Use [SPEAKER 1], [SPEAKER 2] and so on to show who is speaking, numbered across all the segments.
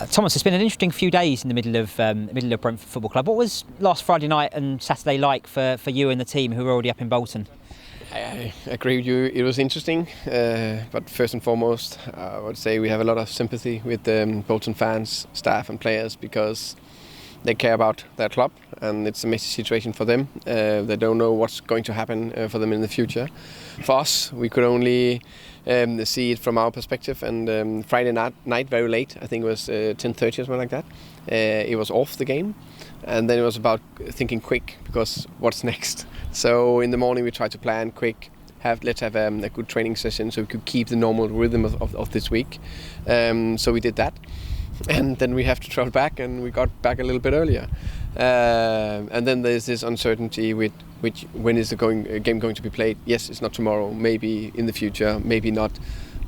[SPEAKER 1] Thomas, it's been an interesting few days in the middle of Brentford Football Club. What was last Friday night and Saturday like for you and the team who were already up in Bolton?
[SPEAKER 2] I agree with you. It was interesting, but first and foremost, I would say we have a lot of sympathy with the Bolton fans, staff, and players because they care about their club, and it's a messy situation for them. They don't know what's going to happen for them in the future. For us, we could only see it from our perspective, and Friday night very late, I think it was 10:30 or something like that, it was off the game, and then it was about thinking quick, because what's next? So in the morning we tried to plan quick, let's have a good training session so we could keep the normal rhythm of this week. So we did that, and then we have to travel back, and we got back a little bit earlier. And then there's this uncertainty with when is the game going to be played. Yes, it's not tomorrow, maybe in the future, maybe not,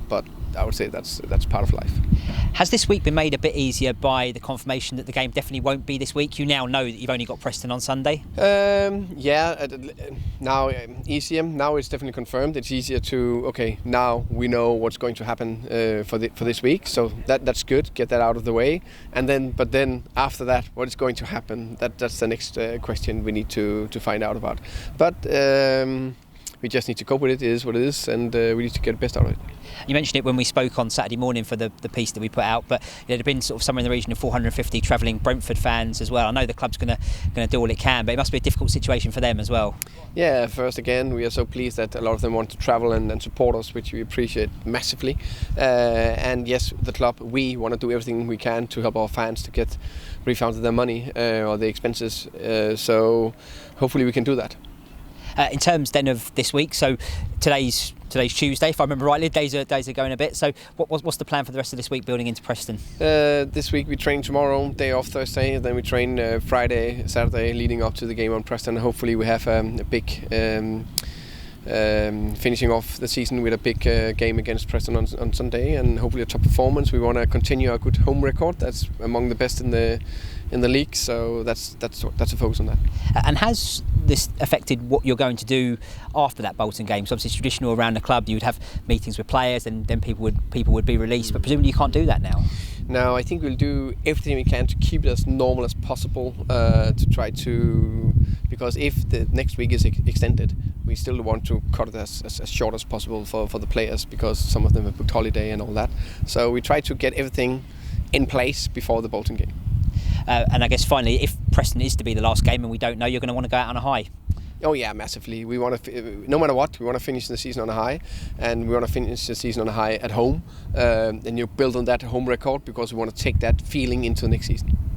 [SPEAKER 2] but I would say that's part of life.
[SPEAKER 1] Has this week been made a bit easier by the confirmation that the game definitely won't be this week? You now know that you've only got Preston on Sunday.
[SPEAKER 2] Now easier. Now it's definitely confirmed. It's easier to now we know what's going to happen for this week. So that's good. Get that out of the way. But then after that, what is going to happen? That's the next question we need to find out about. But we just need to cope with it. It is what it is, and we need to get the best out of it.
[SPEAKER 1] You mentioned it when we spoke on Saturday morning for the piece that we put out, but there had been sort of somewhere in the region of 450 travelling Brentford fans as well. I know the club's going to do all it can, but it must be a difficult situation for them as well.
[SPEAKER 2] Yeah, first again, we are so pleased that a lot of them want to travel and support us, which we appreciate massively. And yes, the club, we want to do everything we can to help our fans to get refunded their money or the expenses. So hopefully we can do that.
[SPEAKER 1] In terms then of this week, so today's Tuesday, if I remember rightly. Days are going a bit. So what's the plan for the rest of this week building into Preston?
[SPEAKER 2] This week we train tomorrow, day off Thursday, then we train Friday, Saturday, leading up to the game on Preston. Hopefully we have a big finishing off the season with a big game against Preston on Sunday, and hopefully a top performance. We want to continue our good home record. That's among the best in the league. So that's a focus on that.
[SPEAKER 1] And has this affected what you're going to do after that Bolton game? So obviously it's traditional around the club. You would have meetings with players, and then people would be released. But presumably you can't do that now.
[SPEAKER 2] No, I think we'll do everything we can to keep it as normal as possible. To try to, because if the next week is extended, we still want to cut it as short as possible for the players, because some of them have booked holiday and all that. So we try to get everything in place before the Bolton game.
[SPEAKER 1] And I guess finally, if Preston is to be the last game and we don't know, you're going to want to go out on a high.
[SPEAKER 2] Oh yeah, massively. We want to, no matter what, we want to finish the season on a high, and we want to finish the season on a high at home. And you build on that home record, because we want to take that feeling into the next season.